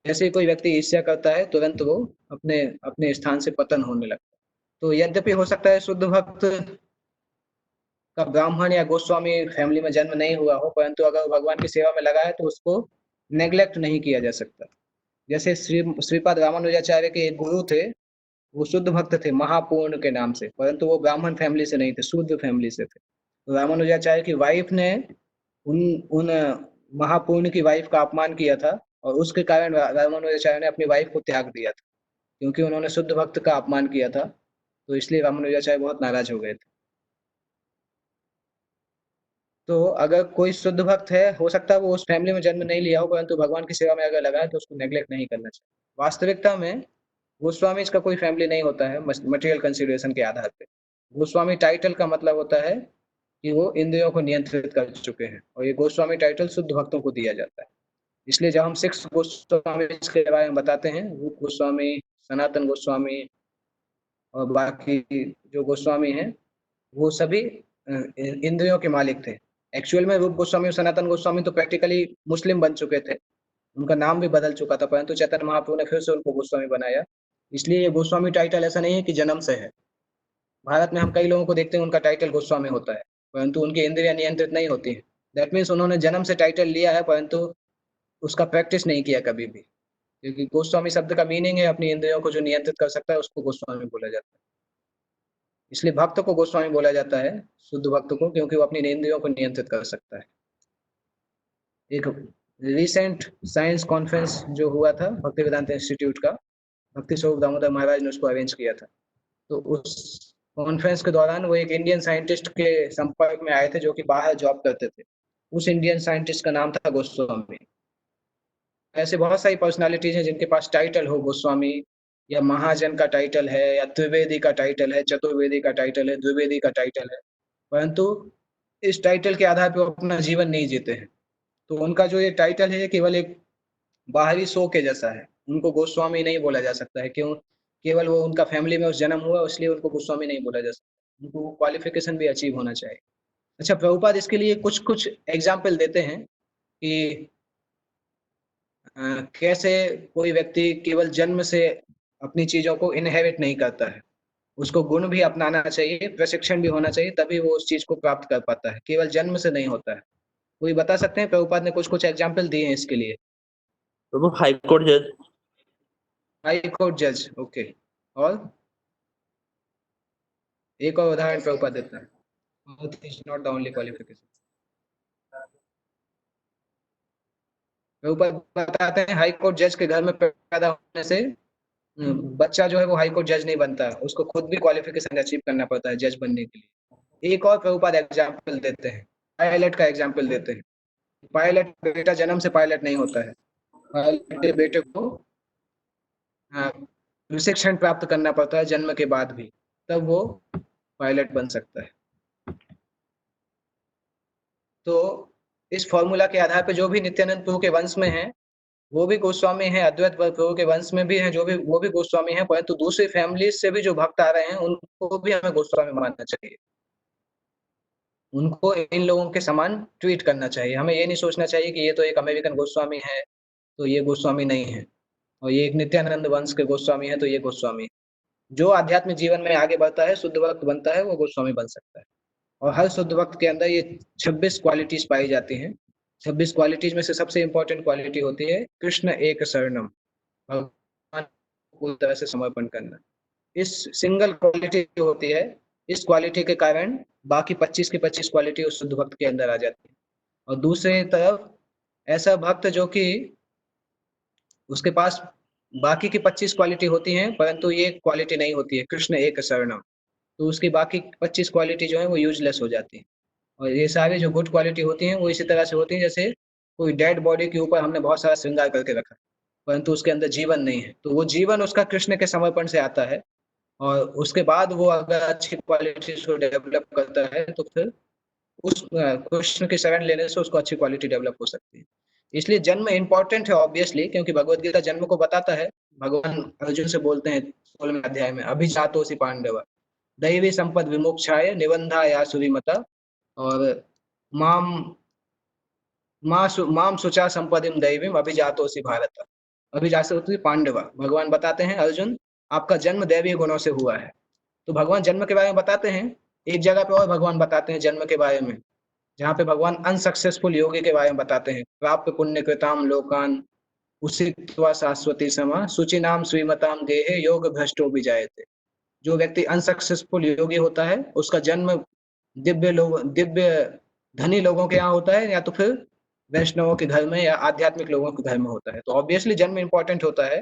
जैसे ही कोई व्यक्ति ईर्ष्या करता है तुरंत वो अपने अपने स्थान से पतन होने लगता है। तो यद्यपि हो सकता है शुद्ध भक्त का ब्राह्मण या गोस्वामी फैमिली में जन्म नहीं हुआ हो, परंतु अगर वो भगवान की सेवा में लगा है तो उसको नेग्लेक्ट नहीं किया जा सकता। जैसे श्रीपाद रामानुजाचार्य के एक गुरु थे, वो शुद्ध भक्त थे महापूर्ण के नाम से, परंतु वो ब्राह्मण फैमिली से नहीं थे, शूद्र फैमिली से थे। तो रामानुजाचार्य की वाइफ ने उन उन महापूर्ण की वाइफ का अपमान किया था, और उसके कारण रामानुजाचार्य ने अपनी वाइफ को त्याग दिया था, क्योंकि उन्होंने शुद्ध भक्त का अपमान किया था। तो इसलिए रामानुजाचार्य बहुत नाराज हो गए थे। तो अगर कोई शुद्ध भक्त है, हो सकता है वो उस फैमिली में जन्म नहीं लिया हो, परंतु भगवान की सेवा में अगर लगा है तो उसको नेग्लेक्ट नहीं करना चाहिए। वास्तविकता में गोस्वामी का कोई फैमिली नहीं होता है मटेरियल कंसिडरेशन के आधार पे। गोस्वामी टाइटल का मतलब होता है कि वो इंद्रियों को नियंत्रित कर चुके हैं, और ये गोस्वामी टाइटल शुद्ध भक्तों को दिया जाता है। इसलिए जब हम 6 गोस्वामी के बारे में बताते हैं, रूप गोस्वामी, सनातन गोस्वामी और बाकी जो गोस्वामी हैं, वो सभी इंद्रियों के मालिक थे। एक्चुअल में रूप गोस्वामी और सनातन गोस्वामी तो प्रैक्टिकली मुस्लिम बन चुके थे, उनका नाम भी बदल चुका था, परंतु चैतन्य महाप्रभु ने फिर से उनको गोस्वामी बनाया। इसलिए ये गोस्वामी टाइटल ऐसा नहीं है कि जन्म से है। भारत में हम कई लोगों को देखते हैं उनका टाइटल गोस्वामी होता है, परंतु उनकी इंद्रियां नियंत्रित नहीं होती हैं। दैट मीन्स उन्होंने जन्म से टाइटल लिया है, परंतु उसका प्रैक्टिस नहीं किया कभी भी। क्योंकि गोस्वामी शब्द का मीनिंग है अपनी इंद्रियों को जो नियंत्रित कर सकता है उसको गोस्वामी बोला जाता है। इसलिए भक्त को गोस्वामी बोला जाता है, शुद्ध भक्त को, क्योंकि वो अपनी इंद्रियों को नियंत्रित कर सकता है। एक रिसेंट साइंस कॉन्फ्रेंस जो हुआ था भक्ति वेदांत इंस्टीट्यूट का, भक्ति स्वरूप दामोदर महाराज ने उसको अरेंज किया था। तो उस कॉन्फ्रेंस के दौरान वो एक इंडियन साइंटिस्ट के संपर्क में आए थे जो कि बाहर जॉब करते थे। उस इंडियन साइंटिस्ट का नाम था गोस्वामी। ऐसे बहुत सारी पर्सनालिटीज हैं जिनके पास टाइटल हो गोस्वामी, या महाजन का टाइटल है, या त्रिवेदी का टाइटल है, चतुर्वेदी का टाइटल है, द्विवेदी का टाइटल है, परंतु इस टाइटल के आधार पर वो अपना जीवन नहीं जीते हैं। तो उनका जो ये टाइटल है केवल एक बाहरी शो के जैसा है, उनको गोस्वामी नहीं बोला जा सकता है। क्यों? केवल वो उनका फैमिली में उस जन्म हुआ, इसलिए उनको गोस्वामी नहीं बोला जा सकता। उनको क्वालिफिकेशन भी अचीव होना चाहिए। अच्छा, प्रभुपाद इसके लिए कुछ कुछ एग्जाम्पल देते हैं कि कैसे कोई व्यक्ति केवल जन्म से अपनी चीजों को इनहेरिट नहीं करता है, उसको गुण भी अपनाना चाहिए, प्रशिक्षण भी होना चाहिए, तभी वो उस चीज को प्राप्त कर पाता है। केवल जन्म से नहीं होता है। कोई बता सकते हैं? प्रभुपाद ने कुछ कुछ एग्जाम्पल दिए हैं इसके लिए। तो हाई कोर्ट जज, हाई कोर्ट जज, ओके। और एक और उदाहरण प्रभुपाद देता है, is not the only qualification. Prabhupada बताते हैं हाई कोर्ट जज के घर में पैदा होने से बच्चा जो है वो हाई कोर्ट जज नहीं बनता, उसको खुद भी क्वालिफिकेशन अचीव करना पड़ता है जज बनने के लिए। एक और प्रभुपाद एग्जाम्पल देते हैं, पायलट का एग्जाम्पल देते हैं। पायलट बेटा जन्म से पायलट नहीं होता है, पायलट के बेटे को प्रशिक्षण प्राप्त करना पड़ता है जन्म के बाद भी, तब वो पायलट बन सकता है। तो इस फॉर्मूला के आधार पर जो भी नित्यानंद प्रभु के वंश में है वो भी गोस्वामी है, अद्वैत प्रभु के वंश में भी है जो भी, वो भी गोस्वामी है, परंतु दूसरी फैमिली से भी जो भक्त आ रहे हैं उनको भी हमें गोस्वामी मानना चाहिए। उनको इन लोगों के समान ट्रीट करना चाहिए। हमें ये नहीं सोचना चाहिए कि ये तो एक अमेरिकन गोस्वामी है तो ये गोस्वामी नहीं है, और ये एक नित्यानंद वंश के गोस्वामी है तो ये गोस्वामी है। जो आध्यात्मिक जीवन में आगे बढ़ता है, शुद्ध भक्त बनता है, वो गोस्वामी बन सकता है। और हर शुद्ध भक्त के अंदर ये 26 क्वालिटीज पाई जाती हैं। 26 क्वालिटीज में से सबसे इंपॉर्टेंट क्वालिटी होती है कृष्ण एक शरणम, भगवान को पूरी तरह से समर्पण करना। इस सिंगल क्वालिटी होती है, इस क्वालिटी के कारण बाकी 25 की 25 क्वालिटी उस शुद्ध भक्त के अंदर आ जाती है। और दूसरी तरफ ऐसा भक्त जो कि उसके पास बाकी की 25 क्वालिटी होती हैं परंतु ये क्वालिटी नहीं होती है कृष्ण एक शरणम, तो उसकी बाकी 25 क्वालिटी जो है वो यूजलेस हो जाती है। और ये सारे जो गुड क्वालिटी होती हैं वो इसी तरह से होती हैं जैसे कोई डेड बॉडी के ऊपर हमने बहुत सारा श्रृंगार करके रखा है परंतु उसके अंदर जीवन नहीं है, तो वो जीवन उसका कृष्ण के समर्पण से आता है। और उसके बाद वो अगर अच्छी क्वालिटी को डेवलप करता है तो फिर उस कृष्ण की शरण लेने से उसको अच्छी क्वालिटी डेवलप हो सकती है। इसलिए जन्म इंपॉर्टेंट है ऑब्वियसली, क्योंकि भगवत गीता जन्म को बताता है। भगवान अर्जुन से बोलते हैं 16वें अध्याय में, अभिजातोसि पांडव दैवी संपद विमोक्षाय निबंधा या सुरीमता, और माम सुचा संपदिम दैवीम अभिजातोसि भारत, अभिजातोसि पांडव। भगवान बताते हैं अर्जुन आपका जन्म दैवीय गुणों से हुआ है। तो भगवान जन्म के बारे में बताते हैं एक जगह पे और भगवान बताते हैं जन्म के बारे में, जहाँ पे भगवान अनसक्सेसफुल योगी के बारे में बताते हैं। प्राप्त पुण्य कृताम लोकान उषित्वा शाश्वती समा शुचिनाम श्रीमताम गेहे योग भ्रष्टो भी जायते। जो व्यक्ति अनसक्सेसफुल योगी होता है उसका जन्म दिव्य धनी लोगों के यहाँ होता है, या तो फिर वैष्णवों के घर में या आध्यात्मिक लोगों के घर में होता है। तो ऑब्वियसली जन्म इंपॉर्टेंट होता है,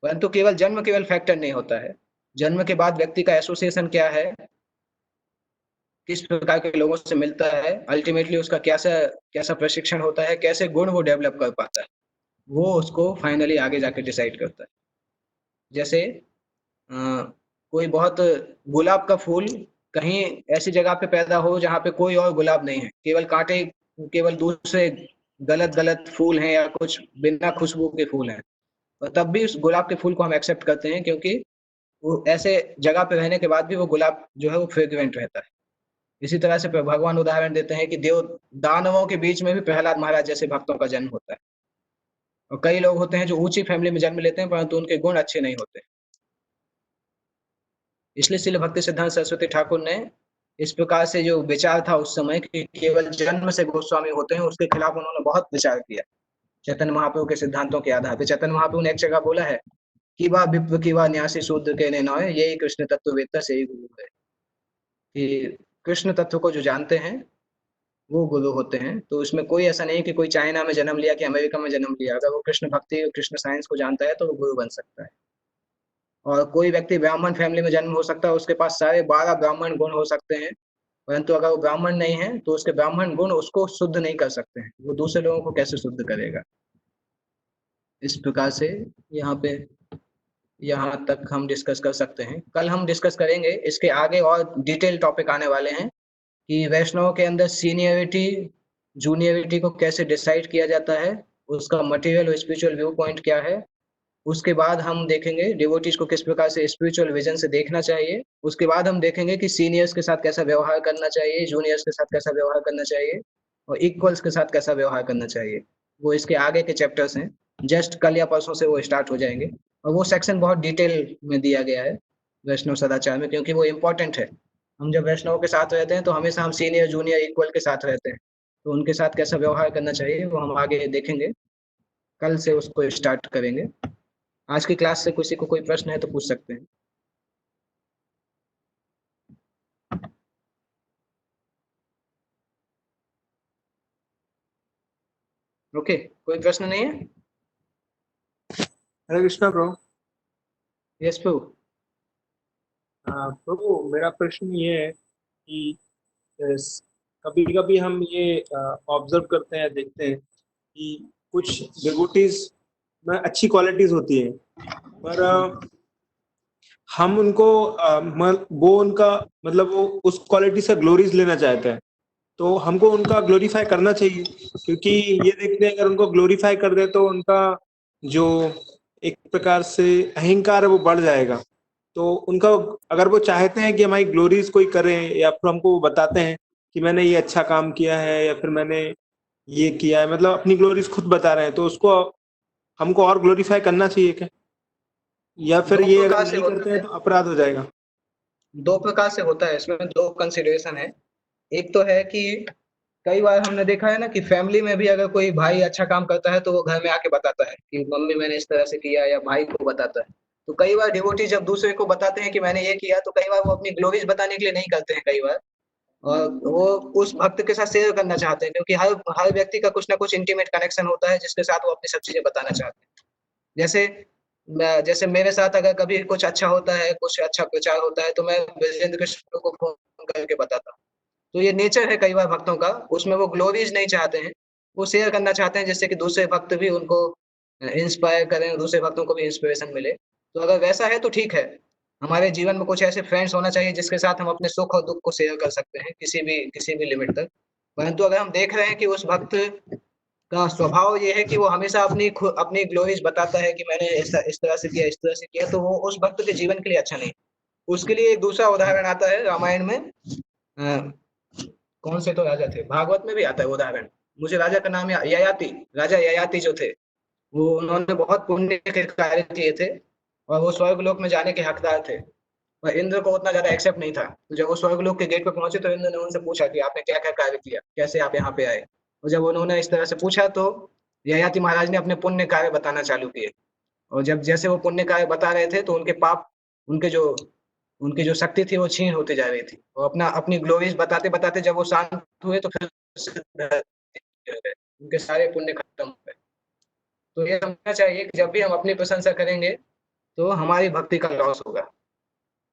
परंतु केवल जन्म केवल फैक्टर नहीं होता है। जन्म के बाद व्यक्ति का एसोसिएशन क्या है, किस प्रकार के लोगों से मिलता है, अल्टीमेटली उसका कैसा कैसा प्रशिक्षण होता है, कैसे गुण वो डेवलप कर पाता है, वो उसको फाइनली आगे जाके डिसाइड करता है। जैसे कोई बहुत गुलाब का फूल कहीं ऐसी जगह पे पैदा हो जहाँ पे कोई और गुलाब नहीं है, केवल कांटे, केवल दूसरे गलत गलत फूल हैं या कुछ बिना खुशबू के फूल हैं, और तब भी उस गुलाब के फूल को हम एक्सेप्ट करते हैं, क्योंकि वो ऐसे जगह पे रहने के बाद भी वो गुलाब जो है वो फ्रेग्रेंट रहता है। इसी तरह से भगवान उदाहरण देते हैं कि देव दानवों के बीच में भी प्रहलाद महाराज जैसे भक्तों का जन्म होता है। और कई लोग होते हैं जो ऊंची फैमिली में जन्म लेते हैं परंतु उनके गुण अच्छे नहीं होते। इसलिए श्रील भक्ति सिद्धांत सरस्वती ठाकुर ने इस प्रकार से जो विचार था उस समय कि केवल जन्म से गोस्वामी होते हैं, उसके खिलाफ उन्होंने बहुत विचार किया। चैतन्य महाप्रभु के सिद्धांतों के आधार पर चैतन्य महाप्रभु ने एक जगह बोला है कि वह विप्र की वह न्यासी शूद्र के ने नौए, यही कृष्ण तत्ववेत्ता से ही गुरु है। कि कृष्ण तत्व को जो जानते हैं वो गुरु होते हैं। तो इसमें कोई ऐसा नहीं कि कोई चाइना में जन्म लिया कि अमेरिका में जन्म लिया, अगर वो कृष्ण भक्ति और कृष्ण साइंस को जानता है तो वो गुरु बन सकता है। और कोई व्यक्ति ब्राह्मण फैमिली में जन्म हो सकता है, उसके पास सारे 12 ब्राह्मण गुण हो सकते हैं, परंतु अगर वो ब्राह्मण नहीं है तो उसके ब्राह्मण गुण उसको शुद्ध नहीं कर सकते हैं। वो दूसरे लोगों को कैसे शुद्ध करेगा। इस प्रकार से यहाँ तक हम डिस्कस कर सकते हैं। कल हम डिस्कस करेंगे इसके आगे, और डिटेल टॉपिक आने वाले हैं कि वैष्णव के अंदर सीनियरिटी जूनियरिटी को कैसे डिसाइड किया जाता है, उसका मटेरियल और स्पिरिचुअल व्यू पॉइंट क्या है। उसके बाद हम देखेंगे डिवोटीज को किस प्रकार से स्पिरिचुअल विजन से देखना चाहिए। उसके बाद हम देखेंगे कि सीनियर्स के साथ कैसा व्यवहार करना चाहिए, जूनियर्स के साथ कैसा व्यवहार करना चाहिए, और इक्वल्स के साथ कैसा व्यवहार करना चाहिए। वो इसके आगे के चैप्टर्स हैं, जस्ट कल या परसों से वो स्टार्ट हो जाएंगे। और वो सेक्शन बहुत डिटेल में दिया गया है वैष्णव सदाचार में, क्योंकि वो इम्पोर्टेंट है। हम जब वैष्णव के साथ रहते हैं तो हमेशा हम सीनियर जूनियर इक्वल के साथ रहते हैं, तो उनके साथ कैसा व्यवहार करना चाहिए वो हम आगे देखेंगे। कल से उसको स्टार्ट करेंगे। आज की क्लास से किसी को कोई प्रश्न है तो पूछ सकते हैं। ओके, कोई प्रश्न नहीं है। हरे कृष्णा प्रभु। यस प्रभु। प्रभु मेरा प्रश्न ये है कि कभी कभी हम ये ऑब्जर्व करते हैं, देखते हैं कि कुछ डिवोटीज में अच्छी क्वालिटीज होती है, पर हम उनको वो उनका मतलब वो उस क्वालिटी से ग्लोरीज लेना चाहते हैं, तो हमको उनका ग्लोरीफाई करना चाहिए, क्योंकि ये देखते हैं अगर उनको ग्लोरीफाई कर दे तो उनका जो एक प्रकार से अहंकार है वो बढ़ जाएगा। तो उनका अगर वो चाहते हैं कि हमारी ग्लोरीज कोई करे, या फिर हमको वो बताते हैं कि मैंने ये अच्छा काम किया है या फिर मैंने ये किया है, मतलब अपनी ग्लोरीज खुद बता रहे हैं, तो उसको हमको और ग्लोरीफाई करना चाहिए क्या, या फिर ये अगर नहीं करते हैं तो अपराध हो जाएगा? दो प्रकार से होता है, इसमें दो कंसिडरेशन है। एक तो है कि कई बार हमने देखा है ना कि फैमिली में भी अगर कोई भाई अच्छा काम करता है तो वो घर में आके बताता है कि मम्मी मैंने इस तरह से किया, या भाई को बताता है। तो कई बार डिवोटी जब दूसरे को बताते हैं कि मैंने ये किया, तो कई बार वो अपनी ग्लोरीज बताने के लिए नहीं करते हैं कई बार, और वो उस भक्त के साथ शेयर करना चाहते हैं, क्योंकि हर व्यक्ति का कुछ ना कुछ इंटीमेट कनेक्शन होता है जिसके साथ वो अपनी सब चीजें बताना चाहते हैं। जैसे मेरे साथ अगर कभी कुछ अच्छा होता है, कुछ अच्छा प्रचार होता है, तो मैं विजेंद्र कृष्ण को फोन करके बताता हूँ। तो ये नेचर है कई बार भक्तों का, उसमें वो ग्लोरीज नहीं चाहते हैं, वो शेयर करना चाहते हैं जिससे कि दूसरे भक्त भी उनको इंस्पायर करें, दूसरे भक्तों को भी इंस्पिरेशन मिले। तो अगर वैसा है तो ठीक है। हमारे जीवन में कुछ ऐसे फ्रेंड्स होना चाहिए जिसके साथ हम अपने सुख और दुख को शेयर कर सकते हैं किसी भी लिमिट तक। परंतु अगर हम देख रहे हैं कि उस भक्त का स्वभाव ये है कि वो हमेशा अपनी ग्लोरीज बताता है कि मैंने इस तरह से किया, इस तरह से किया, तो वो उस भक्त के जीवन के लिए अच्छा नहीं। उसके लिए एक दूसरा उदाहरण आता है रामायण में। कौन से तो राजा थे, भागवत में भी आता है उदाहरण। मुझे राजा का नाम ययाति, राजा ययाति जो थे, वो उन्होंने बहुत पुण्य के कार्य किए थे और वो स्वर्ग लोक में जाने के हकदार थे। पर इंद्र को उतना ज्यादा एक्सेप्ट नहीं था। तो जब वो स्वर्गलोक के गेट पे पहुंचे तो इंद्र ने उनसे पूछा कि आपने क्या क्या कार्य किया, कैसे आप यहाँ पे आए। और जब उन्होंने इस तरह से पूछा तो ययाति महाराज ने अपने पुण्य कार्य बताना चालू किए। और जब जैसे वो पुण्य कार्य बता रहे थे तो उनके पाप, उनके जो उनकी जो शक्ति थी वो क्षीण होती जा रही थी। और अपनी ग्लोरीज बताते बताते जब वो शांत हुए तो फिर से उनके सारे पुण्य खत्म हो गए। तो ये समझना चाहिए कि जब भी हम अपनी प्रशंसा करेंगे तो हमारी भक्ति का लॉस होगा।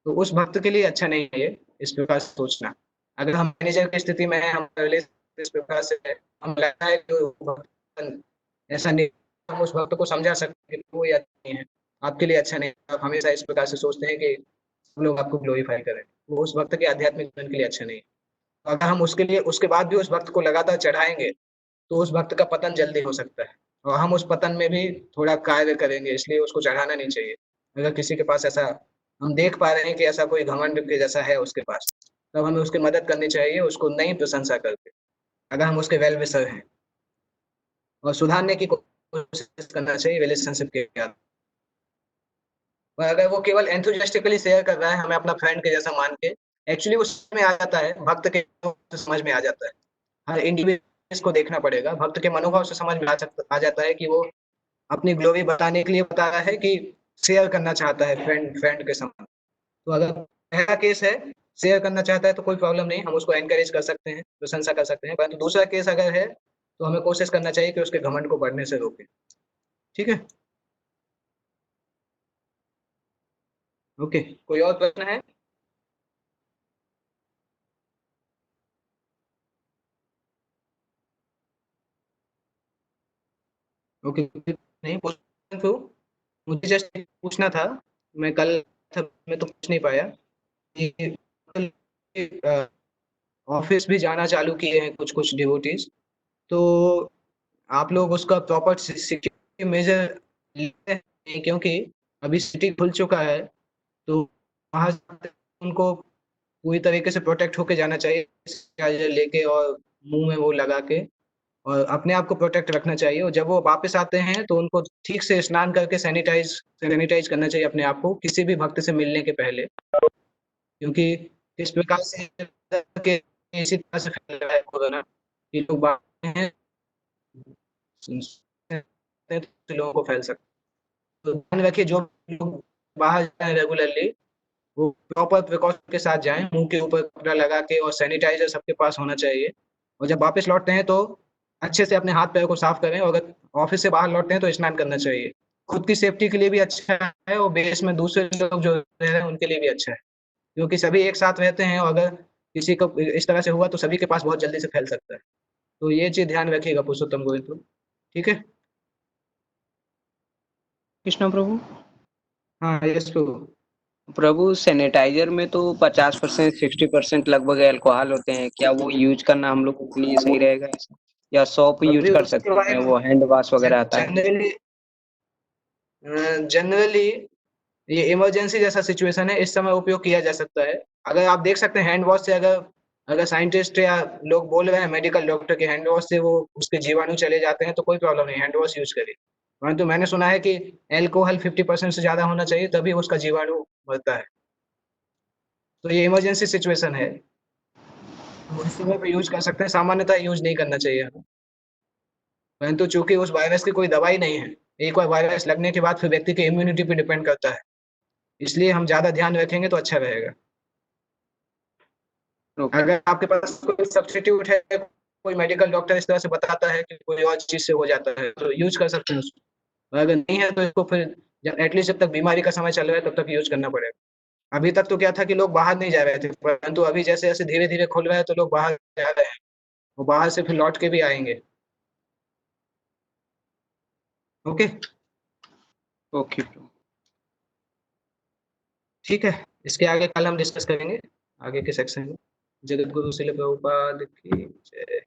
तो उस भक्त के लिए अच्छा नहीं है इस प्रकार से सोचना। अगर हम मैनेजर की स्थिति में हैं, हम रिलेशन इस प्रकार से है, हम लगता है कि वो भक्त ऐसा नहीं, हम उस भक्त को समझा सकते हैं कि वो ये अच्छा नहीं है, आपके लिए अच्छा नहीं है। आप हमेशा इस प्रकार से सोचते हैं कि सब लोग आपको ग्लोरीफाई करें, वो उस भक्त के आध्यात्मिक जीवन के लिए अच्छा नहीं है। तो अगर हम उसके लिए उसके बाद भी उस भक्त को लगातार चढ़ाएंगे तो उस भक्त का पतन जल्दी हो सकता है। और हम उस पतन में भी थोड़ा कार्य करेंगे, इसलिए उसको चढ़ाना नहीं चाहिए। अगर किसी के पास ऐसा हम देख पा रहे हैं कि ऐसा कोई घमंड के जैसा है उसके पास, तब हमें उसकी मदद करनी चाहिए, उसको नई प्रशंसा करके, अगर हम उसके वेल विशर हैं। और सुधारने की कोशिश करना चाहिए रिलेशनशिप के बाद। और अगर वो केवल एंथुजियास्टिकली शेयर कर रहा है हमें अपना फ्रेंड के जैसा मान के, एक्चुअली उसमें आ जाता है भक्त के समझ में आ जाता है। हर इंडिविजुअल को देखना पड़ेगा, भक्त के मनोभाव से समझ में आ जाता है कि वो अपनी ग्लोरी बताने के लिए बता रहा है कि शेयर करना चाहता है फ्रेंड फ्रेंड के समान। तो अगर पहला केस है शेयर करना चाहता है तो कोई प्रॉब्लम नहीं, हम उसको एनकरेज कर सकते हैं, प्रशंसा कर सकते हैं। परंतु दूसरा केस अगर है तो हमें कोशिश करना चाहिए कि उसके घमंड को बढ़ने से रोके। ठीक है, ओके, कोई और प्रश्न है? ओके, नहीं पूछ तो मुझे जस्ट पूछना था, मैं कल था मैं तो पूछ नहीं पाया कि ऑफिस भी जाना चालू किए हैं कुछ कुछ डिवोटीज। तो आप लोग उसका प्रॉपर सिक्योरिटी मेजर लेते हैं? क्योंकि अभी सिटी खुल चुका है तो वहां उनको पूरी तरीके से प्रोटेक्ट होके जाना चाहिए, चार्जर लेके और मुंह में वो लगा के, और अपने आप को प्रोटेक्ट रखना चाहिए। और जब वो वापस आते हैं तो उनको ठीक से स्नान करके सैनिटाइज करना चाहिए अपने आप को किसी भी भक्त से मिलने के पहले। क्योंकि इस प्रकार से के इसी तरह से फैल रहा है कोरोना, कि लोग बाहर हैं तो लोगों को फैल सकता है। तो ध्यान रखिए, जो लोग बाहर जाए रेगुलरली वो प्रॉपर प्रिकॉशन के साथ जाएं, मुंह के ऊपर कपड़ा लगा के, और सैनिटाइजर सबके पास होना चाहिए। और जब वापस लौटते हैं तो अच्छे से अपने हाथ पैर को साफ करें, और अगर ऑफिस से बाहर लौटते हैं तो स्नान करना चाहिए। खुद की सेफ्टी के लिए भी अच्छा है और बेस में दूसरे लोग जो रह रहे हैं उनके लिए भी अच्छा है, क्योंकि सभी एक साथ रहते हैं और अगर किसी को इस तरह से हुआ तो सभी के पास बहुत जल्दी से फैल सकता है। तो ये चीज ध्यान रखिएगा पुरुषोत्तम गोविंद। ठीक है, कृष्ण प्रभु। हाँ यस प्रभु। प्रभु सैनिटाइजर में तो 50% 60% लगभग अल्कोहल होते हैं, क्या वो यूज करना हम लोग के लिए सही रहेगा ऐसा? या सोप यूज अभी कर उसके सकते हैं, बारे वो हैंड वॉश वगैरह आता है? जनरली जनरली ये इमरजेंसी जैसा सिचुएशन है, इस समय उपयोग किया जा सकता है। अगर आप देख सकते हैं हैंड वॉश से, अगर अगर साइंटिस्ट या लोग बोल रहे हैं मेडिकल डॉक्टर के हैंड वॉश से वो उसके जीवाणु चले जाते हैं तो कोई प्रॉब्लम नहीं, हैंड वॉश यूज करिए। परंतु मैंने सुना है कि एल्कोहल 50% से ज्यादा होना चाहिए तभी उसका जीवाणु मरता है। तो ये इमरजेंसी सिचुएशन है, तो इस समय पे यूज कर सकते हैं, सामान्यतः यूज नहीं करना चाहिए हमें। परंतु चूंकि उस वायरस की कोई दवाई नहीं है, एक बार वायरस लगने के बाद फिर व्यक्ति की इम्यूनिटी पे डिपेंड करता है, इसलिए हम ज्यादा ध्यान रखेंगे तो अच्छा रहेगा। ओके। अगर आपके पास कोई सब्स्टिट्यूट है, कोई मेडिकल डॉक्टर इस तरह से बताता है कि कोई और चीज से हो जाता है तो यूज कर सकते हैं उसको। और अगर नहीं है तो इसको फिर एटलीस्ट जब तक बीमारी का समय चल रहा है तब तक यूज करना पड़ेगा। अभी तक तो क्या था कि लोग बाहर नहीं जा रहे थे, परंतु अभी जैसे जैसे धीरे धीरे खुल रहा है तो लोग बाहर जा रहे हैं, वो बाहर से फिर लौट के भी आएंगे। ओके, ओके प्रभु। ठीक है, इसके आगे कल हम डिस्कस करेंगे आगे के सेक्शन में। जगत गुरु श्रील प्रभुपाद की जय।